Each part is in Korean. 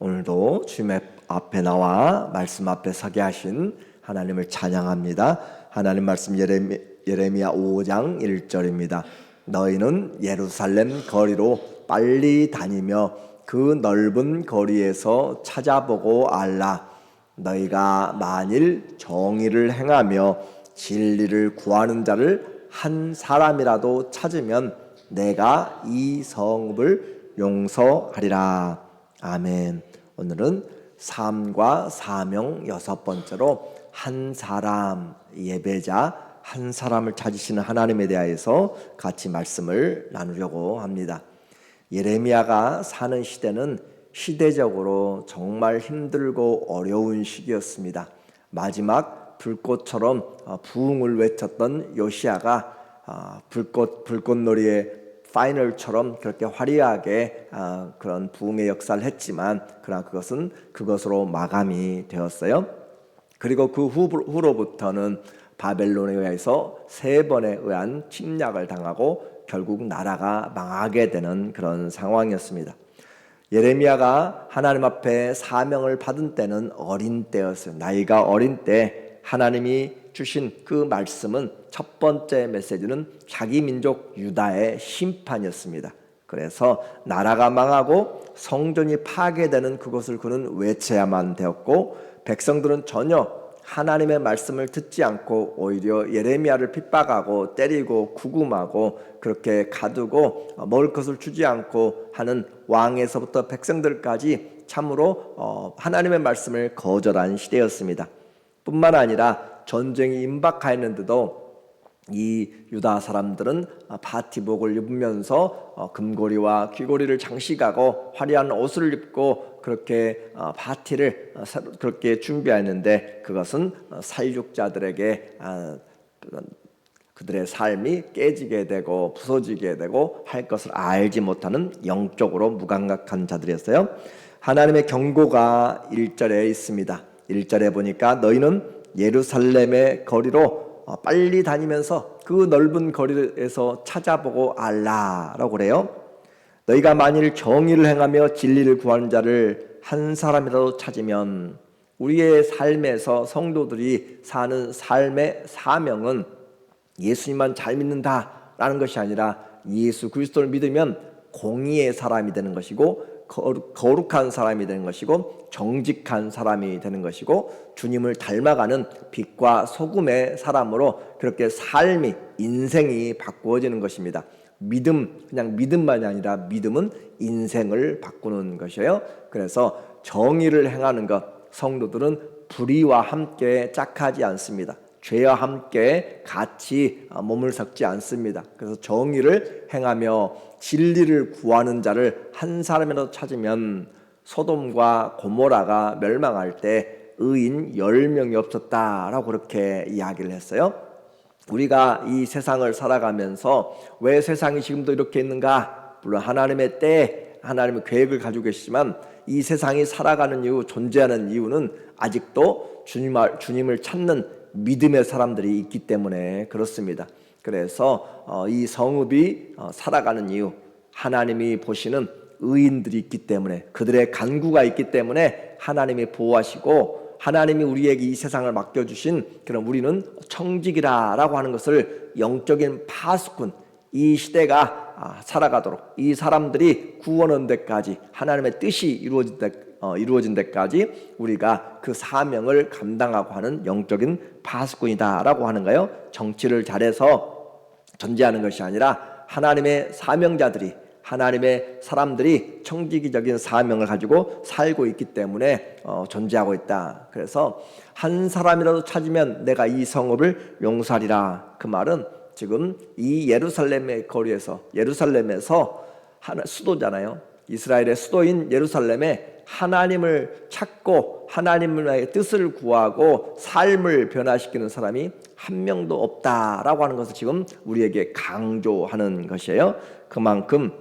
오늘도 주님 앞에 나와 말씀 앞에 서게 하신 하나님을 찬양합니다. 하나님 말씀 예레미야 5장 1절입니다. 너희는 예루살렘 거리로 빨리 다니며 그 넓은 거리에서 찾아보고 알라. 너희가 만일 정의를 행하며 진리를 구하는 자를 한 사람이라도 찾으면 내가 이 성읍을 용서하리라. 아멘. 오늘은 삶과 사명 6번째로 한 사람, 예배자 한 사람을 찾으시는 하나님에 대하여서 같이 말씀을 나누려고 합니다. 예레미야가 사는 시대는 시대적으로 정말 힘들고 어려운 시기였습니다. 마지막 불꽃처럼 부흥을 외쳤던 요시야가 불꽃놀이의 파이널처럼 그렇게 화려하게 그런 부흥의 역사를 했지만 그러나 그것은 그것으로 마감이 되었어요. 그리고 그 후로부터는 바벨론에 의해서 3번에 의한 침략을 당하고 결국 나라가 망하게 되는 그런 상황이었습니다. 예레미야가 하나님 앞에 사명을 받은 때는 어린 때였어요. 나이가 어린 때 하나님이 주신 그 말씀은 첫 번째 메시지는 자기 민족 유다의 심판이었습니다. 그래서 나라가 망하고 성전이 파괴되는 그것을 그는 외쳐야만 되었고, 백성들은 전혀 하나님의 말씀을 듣지 않고 오히려 예레미야를 핍박하고 때리고 구금하고 그렇게 가두고 먹을 것을 주지 않고 하는 왕에서부터 백성들까지 참으로 하나님의 말씀을 거절한 시대였습니다. 뿐만 아니라 전쟁이 임박하였는데도 이 유다 사람들은 바티복을 입으면서 금고리와 귀고리를 장식하고 화려한 옷을 입고 그렇게 파티를 그렇게 준비했는데 그것은 살육자들에게 그들의 삶이 깨지게 되고 부서지게 되고 할 것을 알지 못하는 영적으로 무감각한 자들이었어요. 하나님의 경고가 1절에 있습니다. 1절에 보니까 너희는 예루살렘의 거리로 빨리 다니면서 그 넓은 거리에서 찾아보고 알라라고 그래요. 너희가 만일 정의를 행하며 진리를 구하는 자를 한 사람이라도 찾으면, 우리의 삶에서 성도들이 사는 삶의 사명은 예수님만 잘 믿는다라는 것이 아니라 예수 그리스도를 믿으면 공의의 사람이 되는 것이고 거룩한 사람이 되는 것이고 정직한 사람이 되는 것이고 주님을 닮아가는 빛과 소금의 사람으로 그렇게 삶이 인생이 바꾸어지는 것입니다. 믿음, 그냥 믿음만이 아니라 믿음은 인생을 바꾸는 것이에요. 그래서 정의를 행하는 것, 성도들은 불의와 함께 짝하지 않습니다. 죄와 함께 같이 몸을 섞지 않습니다. 그래서 정의를 행하며 진리를 구하는 자를 한 사람이라도 찾으면 소돔과 고모라가 멸망할 때 의인 10명이 없었다라고 그렇게 이야기를 했어요. 우리가 이 세상을 살아가면서 왜 세상이 지금도 이렇게 있는가? 물론 하나님의 때, 하나님의 계획을 가지고 계시지만 이 세상이 살아가는 이유, 존재하는 이유는 아직도 주님을 찾는 믿음의 사람들이 있기 때문에 그렇습니다. 그래서 이 성읍이 살아가는 이유, 하나님이 보시는 의인들이 있기 때문에, 그들의 간구가 있기 때문에 하나님이 보호하시고 하나님이 우리에게 이 세상을 맡겨주신 그런 우리는 청직이라고 하는 것을 영적인 파수꾼, 이 시대가 살아가도록 이 사람들이 구원한 데까지 하나님의 뜻이 이루어진 데까지 우리가 그 사명을 감당하고 하는 영적인 파수꾼이다라고 하는 거예요. 정치를 잘해서 존재하는 것이 아니라 하나님의 사명자들이, 하나님의 사람들이 청지기적인 사명을 가지고 살고 있기 때문에 존재하고 있다. 그래서 한 사람이라도 찾으면 내가 이 성읍을 용서하리라. 그 말은 지금 이 예루살렘의 거리에서, 예루살렘에서 수도잖아요. 이스라엘의 수도인 예루살렘에 하나님을 찾고 하나님의 뜻을 구하고 삶을 변화시키는 사람이 한 명도 없다라고 하는 것을 지금 우리에게 강조하는 것이에요. 그만큼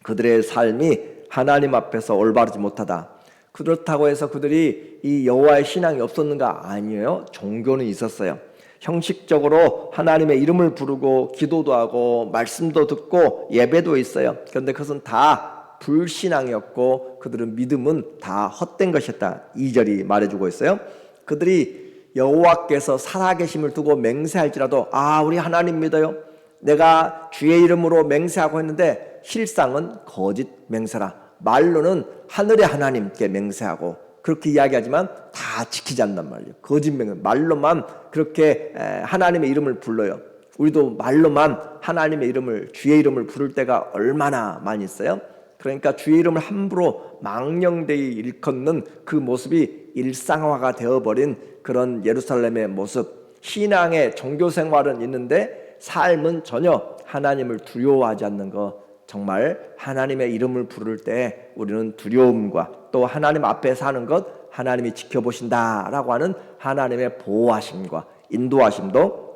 그들의 삶이 하나님 앞에서 올바르지 못하다. 그렇다고 해서 그들이 이 여호와의 신앙이 없었는가? 아니에요. 종교는 있었어요. 형식적으로 하나님의 이름을 부르고 기도도 하고 말씀도 듣고 예배도 있어요. 그런데 그것은 다 불신앙이었고 그들은 믿음은 다 헛된 것이었다. 2절이 말해주고 있어요. 그들이 여호와께서 살아계심을 두고 맹세할지라도 우리 하나님 믿어요. 내가 주의 이름으로 맹세하고 했는데 실상은 거짓 맹세라. 말로는 하늘의 하나님께 맹세하고 그렇게 이야기하지만 다 지키지 않는단 말이에요. 거짓 맹세. 말로만 그렇게 하나님의 이름을 불러요. 우리도 말로만 하나님의 이름을, 주의 이름을 부를 때가 얼마나 많이 있어요. 그러니까 주의 이름을 함부로 망령되이 일컫는 그 모습이 일상화가 되어버린 그런 예루살렘의 모습. 신앙의 종교생활은 있는데 삶은 전혀 하나님을 두려워하지 않는 것. 정말 하나님의 이름을 부를 때 우리는 두려움과 또 하나님 앞에 사는 것 하나님이 지켜보신다라고 하는 하나님의 보호하심과 인도하심도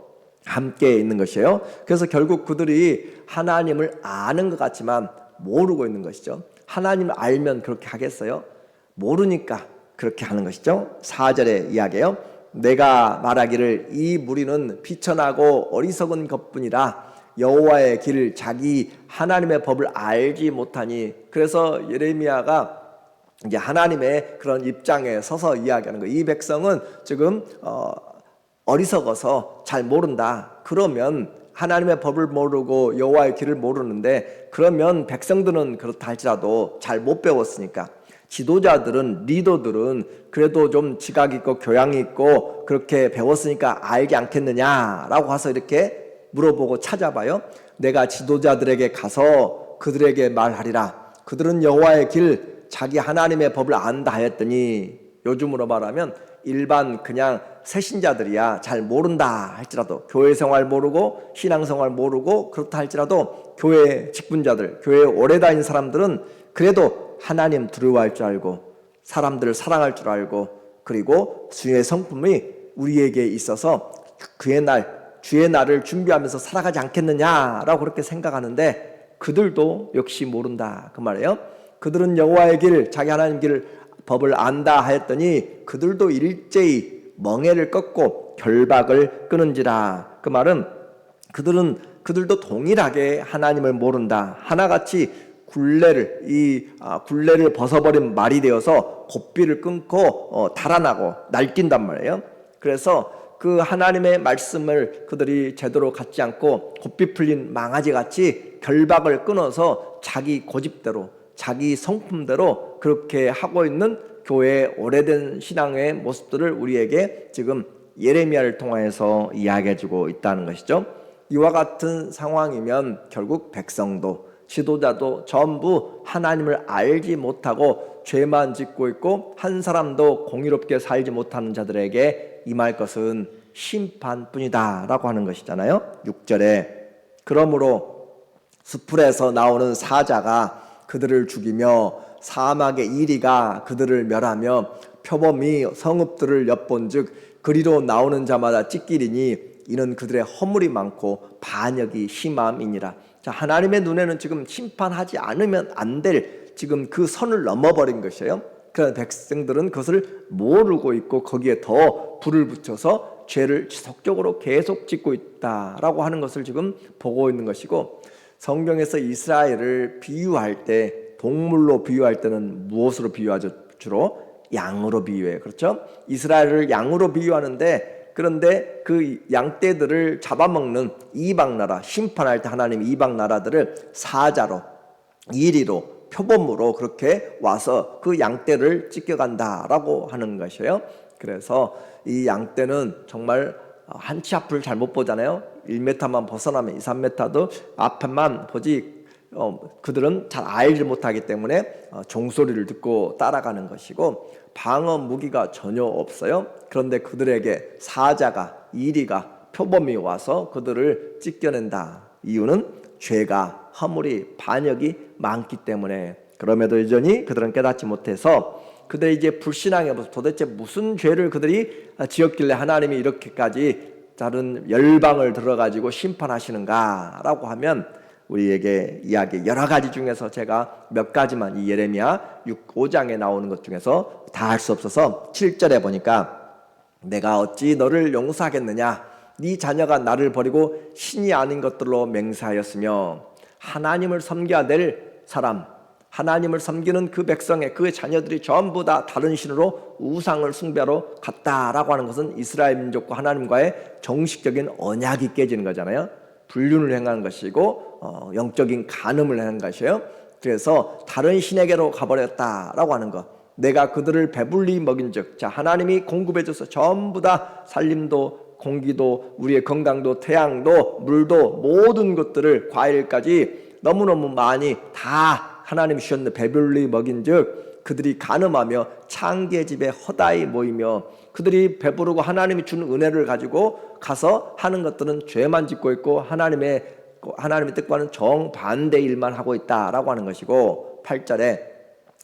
함께 있는 것이에요. 그래서 결국 그들이 하나님을 아는 것 같지만 모르고 있는 것이죠. 하나님을 알면 그렇게 하겠어요? 모르니까 그렇게 하는 것이죠. 4절의 이야기예요. 내가 말하기를 이 무리는 비천하고 어리석은 것뿐이라 여호와의 길을 자기 하나님의 법을 알지 못하니. 그래서 예레미야가 이제 하나님의 그런 입장에 서서 이야기하는 거예요. 이 백성은 지금 어리석어서 잘 모른다. 그러면 하나님의 법을 모르고 여호와의 길을 모르는데 그러면 백성들은 그렇다 할지라도 잘 못 배웠으니까 지도자들은 리더들은 그래도 좀 지각 있고 교양이 있고 그렇게 배웠으니까 알지 않겠느냐라고 해서 이렇게 물어보고 찾아봐요. 내가 지도자들에게 가서 그들에게 말하리라. 그들은 여호와의 길 자기 하나님의 법을 안다 하였더니 요즘으로 말하면 일반 그냥 새신자들이야 잘 모른다 할지라도 교회 생활 모르고 신앙 생활 모르고 그렇다 할지라도 교회 직분자들 교회에 오래 다닌 사람들은 그래도 하나님 두려워할 줄 알고 사람들을 사랑할 줄 알고 그리고 주의 성품이 우리에게 있어서 그의 날 주의 날을 준비하면서 살아가지 않겠느냐라고 그렇게 생각하는데 그들도 역시 모른다 그 말이에요. 그들은 여호와의 길 자기 하나님 길 법을 안다 하였더니 그들도 일제히 멍에를 꺾고 결박을 끊은지라. 그 말은 그들도 동일하게 하나님을 모른다. 하나같이 굴레를 벗어버린 말이 되어서 고삐를 끊고 달아나고 날뛴단 말이에요. 그래서 그 하나님의 말씀을 그들이 제대로 갖지 않고 고삐 풀린 망아지같이 결박을 끊어서 자기 고집대로 자기 성품대로 그렇게 하고 있는 교회의 오래된 신앙의 모습들을 우리에게 지금 예레미야를 통해서 이야기해주고 있다는 것이죠. 이와 같은 상황이면 결국 백성도 지도자도 전부 하나님을 알지 못하고 죄만 짓고 있고 한 사람도 공의롭게 살지 못하는 자들에게 임할 것은 심판뿐이다 라고 하는 것이잖아요. 6절에 그러므로 수풀에서 나오는 사자가 그들을 죽이며 사막의 이리가 그들을 멸하며 표범이 성읍들을 엿본즉 그리로 나오는 자마다 찢기리니 이는 그들의 허물이 많고 반역이 심함이니라. 자, 하나님의 눈에는 지금 심판하지 않으면 안 될 지금 그 선을 넘어버린 것이에요. 그러나 백성들은 그것을 모르고 있고 거기에 더 불을 붙여서 죄를 지속적으로 계속 짓고 있다라고 하는 것을 지금 보고 있는 것이고, 성경에서 이스라엘을 비유할 때 동물로 비유할 때는 무엇으로 비유하죠? 주로 양으로 비유해요. 그렇죠? 이스라엘을 양으로 비유하는데, 그런데 그 양떼들을 잡아먹는 이방 나라, 심판할 때 하나님 이방 나라들을 사자로, 이리로, 표범으로 그렇게 와서 그 양떼를 찢겨간다라고 하는 것이에요. 그래서 이 양떼는 정말 한 치 앞을 잘 못 보잖아요. 1m만 벗어나면 2, 3m도 앞에만 보지 그들은 잘 알지 못하기 때문에 종소리를 듣고 따라가는 것이고 방어 무기가 전혀 없어요. 그런데 그들에게 사자가, 이리가, 표범이 와서 그들을 찢겨낸다. 이유는 죄가, 허물이, 반역이 많기 때문에. 그럼에도 여전히 그들은 깨닫지 못해서 그들이 이제 불신앙의 모습, 도대체 무슨 죄를 그들이 지었길래 하나님이 이렇게까지 다른 열방을 들어가지고 심판하시는가라고 하면 우리에게 이야기 여러 가지 중에서 제가 몇 가지만 이 예레미야 5장에 나오는 것 중에서 다 할 수 없어서 7절에 보니까 내가 어찌 너를 용서하겠느냐, 네 자녀가 나를 버리고 신이 아닌 것들로 맹세하였으며 하나님을 섬겨야 될 사람, 하나님을 섬기는 그 백성의 그 자녀들이 전부 다 다른 신으로 우상을 숭배하러 갔다라고 하는 것은 이스라엘 민족과 하나님과의 정식적인 언약이 깨지는 거잖아요. 불륜을 행한 것이고 영적인 간음을 행한 것이에요. 그래서 다른 신에게로 가버렸다라고 하는 것. 내가 그들을 배불리 먹인즉, 자, 하나님이 공급해줘서 전부 다 살림도 공기도 우리의 건강도 태양도 물도 모든 것들을 과일까지 너무너무 많이 다 하나님이 주셨는데 배불리 먹인즉 그들이 간음하며 창기의 집에 허다히 모이며, 그들이 배부르고 하나님이 주는 은혜를 가지고 가서 하는 것들은 죄만 짓고 있고 하나님의 뜻과는 정반대 일만 하고 있다라고 하는 것이고, 8절에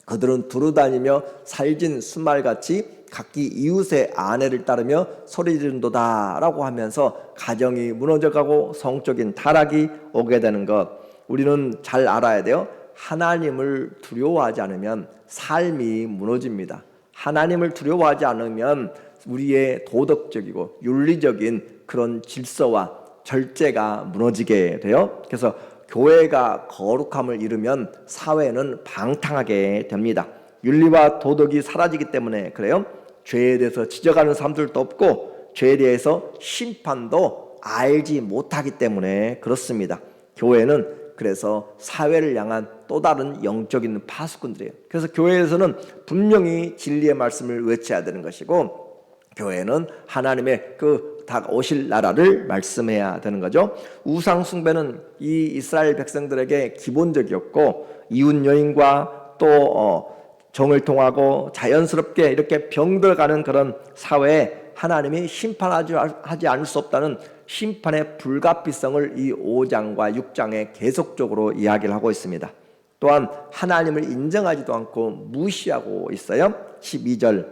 그들은 두루다니며 살진 수말같이 각기 이웃의 아내를 따르며 소리지른도다 라고 하면서 가정이 무너져가고 성적인 타락이 오게 되는 것. 우리는 잘 알아야 돼요. 하나님을 두려워하지 않으면 삶이 무너집니다. 하나님을 두려워하지 않으면 우리의 도덕적이고 윤리적인 그런 질서와 절제가 무너지게 돼요. 그래서 교회가 거룩함을 잃으면 사회는 방탕하게 됩니다. 윤리와 도덕이 사라지기 때문에 그래요. 죄에 대해서 지적하는 사람들도 없고 죄에 대해서 심판도 알지 못하기 때문에 그렇습니다. 교회는 그래서 사회를 향한 또 다른 영적인 파수꾼들이에요. 그래서 교회에서는 분명히 진리의 말씀을 외쳐야 되는 것이고, 교회는 하나님의 그 오실 나라를 말씀해야 되는 거죠. 우상 숭배는 이 이스라엘 백성들에게 기본적이었고, 이웃 여인과 또 정을 통하고 자연스럽게 이렇게 병들어가는 그런 사회에 하나님이 심판하지 않을 수 없다는 심판의 불가피성을 이 5장과 6장에 계속적으로 이야기를 하고 있습니다. 또한 하나님을 인정하지도 않고 무시하고 있어요. 12절,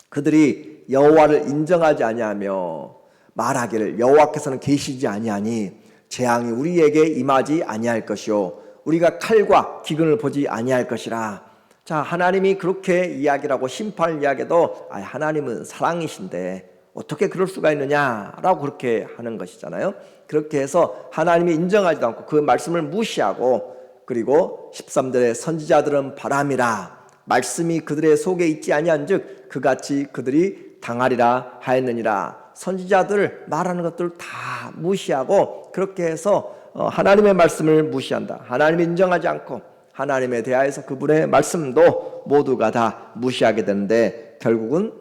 그들이 여호와를 인정하지 아니하며 말하기를 여호와께서는 계시지 아니하니 재앙이 우리에게 임하지 아니할 것이요 우리가 칼과 기근을 보지 아니할 것이라. 자, 하나님이 그렇게 이야기를 하고 심판을 이야기해도 하나님은 사랑이신데 어떻게 그럴 수가 있느냐라고 그렇게 하는 것이잖아요. 그렇게 해서 하나님이 인정하지도 않고 그 말씀을 무시하고, 그리고 13절에 선지자들은 바람이라 말씀이 그들의 속에 있지 아니한즉 그같이 그들이 당하리라 하였느니라. 선지자들 말하는 것들 다 무시하고 그렇게 해서 하나님의 말씀을 무시한다. 하나님을 인정하지 않고 하나님에 대하여서 그분의 말씀도 모두가 다 무시하게 되는데, 결국은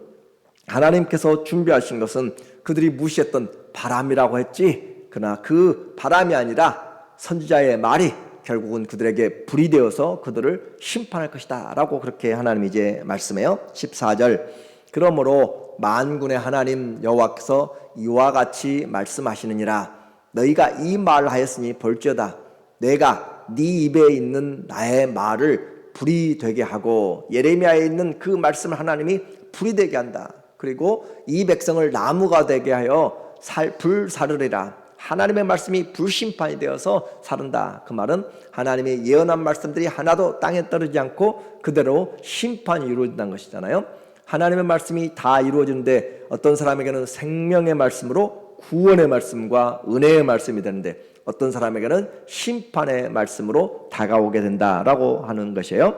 하나님께서 준비하신 것은 그들이 무시했던 바람이라고 했지, 그러나 그 바람이 아니라 선지자의 말이 결국은 그들에게 불이 되어서 그들을 심판할 것이다 라고 그렇게 하나님이 이제 말씀해요. 14절, 그러므로 만군의 하나님 여호와께서 이와 같이 말씀하시느니라. 너희가 이 말을 하였으니 볼지어다 내가 네 입에 있는 나의 말을 불이 되게 하고, 예레미야에 있는 그 말씀을 하나님이 불이 되게 한다. 그리고 이 백성을 나무가 되게 하여 불사르리라. 하나님의 말씀이 불심판이 되어서 사른다. 그 말은 하나님의 예언한 말씀들이 하나도 땅에 떨어지지 않고 그대로 심판이 이루어진다는 것이잖아요. 하나님의 말씀이 다 이루어지는데 어떤 사람에게는 생명의 말씀으로 구원의 말씀과 은혜의 말씀이 되는데 어떤 사람에게는 심판의 말씀으로 다가오게 된다라고 하는 것이에요.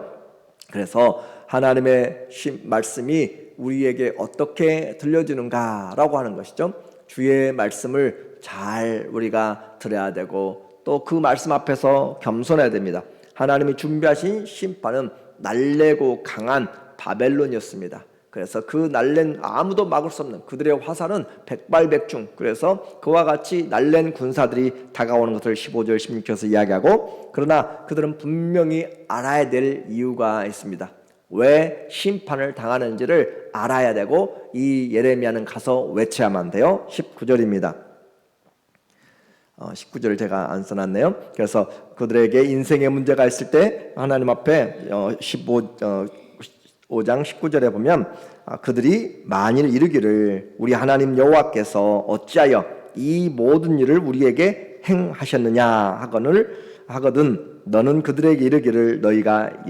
그래서 하나님의 말씀이 우리에게 어떻게 들려지는가라고 하는 것이죠. 주의 말씀을 잘 우리가 들어야 되고 또 그 말씀 앞에서 겸손해야 됩니다. 하나님이 준비하신 심판은 날래고 강한 바벨론이었습니다. 그래서 그 날랜 아무도 막을 수 없는 그들의 화살은 백발백중, 그래서 그와 같이 날랜 군사들이 다가오는 것을 15절 16절에서 이야기하고, 그러나 그들은 분명히 알아야 될 이유가 있습니다. 왜 심판을 당하는지를 알아야 되고 이 예레미야는 가서 외쳐야만 돼요. 19절입니다. 19절을 제가 안 써놨네요. 그래서 그들에게 인생의 문제가 있을 때 하나님 앞에 5장 19절에 보면 그들이 만일 이르기를 우리 하나님 여호와께서 어찌하여 이 모든 일을 우리에게 행하셨느냐 하거든 너는 그들에게 이르기를 너희가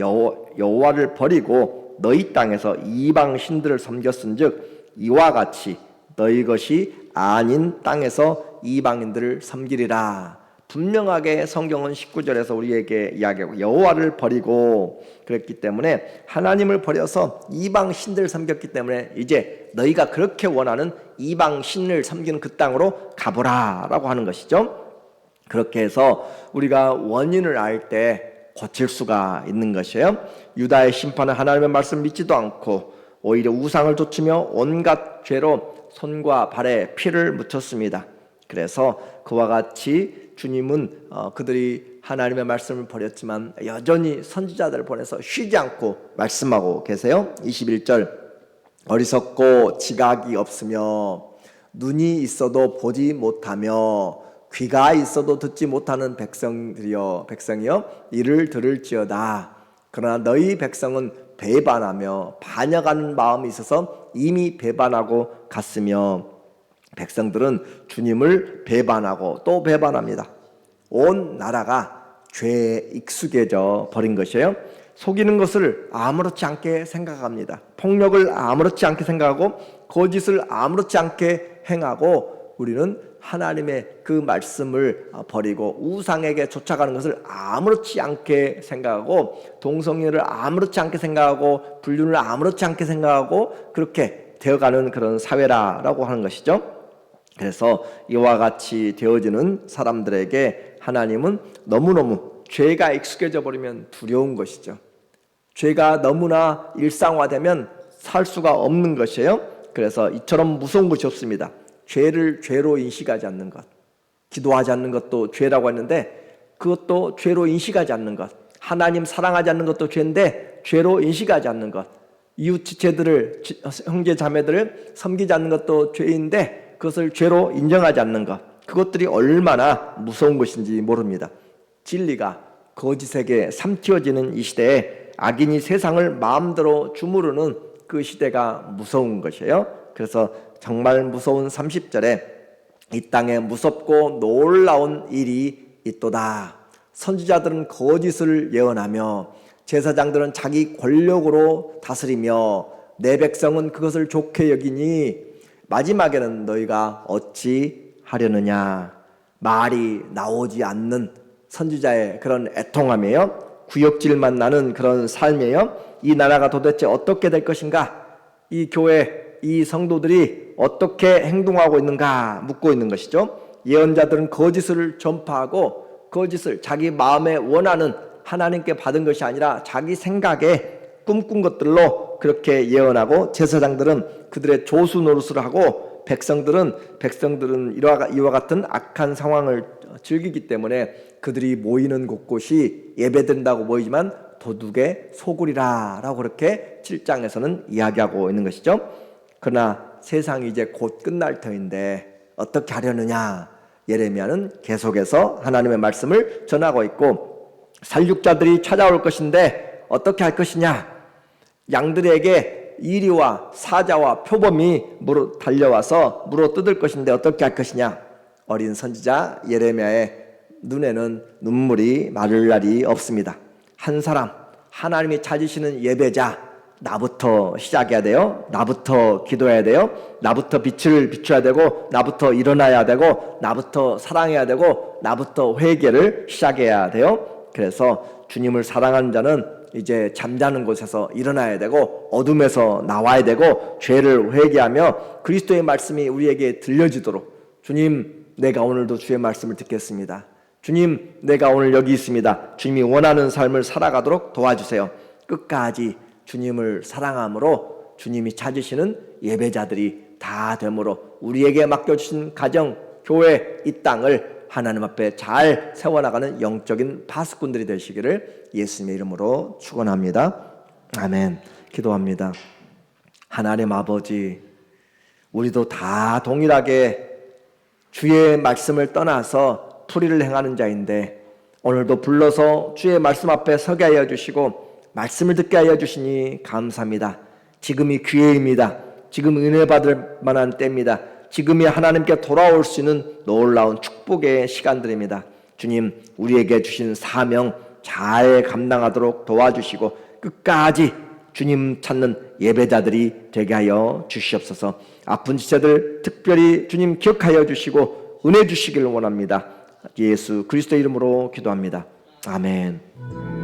여호와를 버리고 너희 땅에서 이방 신들을 섬겼은즉 이와 같이 너희 것이 아닌 땅에서 이방인들을 섬기리라. 분명하게 성경은 19절에서 우리에게 이야기하고 여호와를 버리고 그랬기 때문에 하나님을 버려서 이방 신들을 섬겼기 때문에 이제 너희가 그렇게 원하는 이방 신을 섬기는 그 땅으로 가보라라고 하는 것이죠. 그렇게 해서 우리가 원인을 알 때 고칠 수가 있는 것이에요. 유다의 심판은 하나님의 말씀을 믿지도 않고 오히려 우상을 좇으며 온갖 죄로 손과 발에 피를 묻혔습니다. 그래서 그와 같이 주님은 그들이 하나님의 말씀을 버렸지만 여전히 선지자들을 보내서 쉬지 않고 말씀하고 계세요. 21절 어리석고 지각이 없으며 눈이 있어도 보지 못하며 귀가 있어도 듣지 못하는 백성이여 이를 들을지어다. 그러나 너희 백성은 배반하며 반역하는 마음이 있어서 이미 배반하고 갔으며 백성들은 주님을 배반하고 또 배반합니다. 온 나라가 죄에 익숙해져 버린 것이에요. 속이는 것을 아무렇지 않게 생각합니다. 폭력을 아무렇지 않게 생각하고 거짓을 아무렇지 않게 행하고 우리는 하나님의 그 말씀을 버리고 우상에게 쫓아가는 것을 아무렇지 않게 생각하고 동성애를 아무렇지 않게 생각하고 불륜을 아무렇지 않게 생각하고 그렇게 되어가는 그런 사회라고 하는 것이죠. 그래서 이와 같이 되어지는 사람들에게 하나님은 너무너무 죄가 익숙해져 버리면 두려운 것이죠. 죄가 너무나 일상화되면 살 수가 없는 것이에요. 그래서 이처럼 무서운 것이 없습니다. 죄를 죄로 인식하지 않는 것, 기도하지 않는 것도 죄라고 했는데 그것도 죄로 인식하지 않는 것, 하나님 사랑하지 않는 것도 죄인데 죄로 인식하지 않는 것, 이웃 지체들을 형제 자매들을 섬기지 않는 것도 죄인데 그것을 죄로 인정하지 않는 것, 그것들이 얼마나 무서운 것인지 모릅니다. 진리가 거짓에게 삼키어지는 이 시대에 악인이 세상을 마음대로 주무르는 그 시대가 무서운 것이에요. 그래서 정말 무서운 30절에 이 땅에 무섭고 놀라운 일이 있도다. 선지자들은 거짓을 예언하며 제사장들은 자기 권력으로 다스리며 내 백성은 그것을 좋게 여기니 마지막에는 너희가 어찌 하려느냐. 말이 나오지 않는 선지자의 그런 애통함이에요. 구역질만 나는 그런 삶이에요. 이 나라가 도대체 어떻게 될 것인가? 이 교회, 이 성도들이 어떻게 행동하고 있는가 묻고 있는 것이죠. 예언자들은 거짓을 전파하고 거짓을 자기 마음에 원하는 하나님께 받은 것이 아니라 자기 생각에 꿈꾼 것들로 그렇게 예언하고 제사장들은 그들의 조수 노릇을 하고 백성들은 이와 같은 악한 상황을 즐기기 때문에 그들이 모이는 곳곳이 예배된다고 보이지만 도둑의 소굴이라고 그렇게 7장에서는 이야기하고 있는 것이죠. 그러나 세상이 이제 곧 끝날 터인데 어떻게 하려느냐. 예레미야는 계속해서 하나님의 말씀을 전하고 있고 살육자들이 찾아올 것인데 어떻게 할 것이냐. 양들에게 이리와 사자와 표범이 달려와서 물어뜯을 것인데 어떻게 할 것이냐. 어린 선지자 예레미야의 눈에는 눈물이 마를 날이 없습니다. 한 사람, 하나님이 찾으시는 예배자, 나부터 시작해야 돼요. 나부터 기도해야 돼요. 나부터 빛을 비춰야 되고 나부터 일어나야 되고 나부터 사랑해야 되고 나부터 회개를 시작해야 돼요. 그래서 주님을 사랑하는 자는 이제 잠자는 곳에서 일어나야 되고 어둠에서 나와야 되고 죄를 회개하며 그리스도의 말씀이 우리에게 들려지도록 주님, 내가 오늘도 주의 말씀을 듣겠습니다. 주님, 내가 오늘 여기 있습니다. 주님이 원하는 삶을 살아가도록 도와주세요. 끝까지 주님을 사랑함으로 주님이 찾으시는 예배자들이 다 되므로 우리에게 맡겨주신 가정, 교회, 이 땅을 하나님 앞에 잘 세워나가는 영적인 파수꾼들이 되시기를 예수님의 이름으로 축원합니다. 아멘. 기도합니다. 하나님 아버지, 우리도 다 동일하게 주의 말씀을 떠나서 불의를 행하는 자인데 오늘도 불러서 주의 말씀 앞에 서게 하여 주시고 말씀을 듣게 하여 주시니 감사합니다. 지금이 기회입니다. 지금 은혜 받을 만한 때입니다. 지금이 하나님께 돌아올 수 있는 놀라운 축복의 시간들입니다. 주님, 우리에게 주신 사명 잘 감당하도록 도와주시고 끝까지 주님 찾는 예배자들이 되게 하여 주시옵소서. 아픈 지체들 특별히 주님 기억하여 주시고 은혜 주시기를 원합니다. 예수 그리스도 이름으로 기도합니다. 아멘.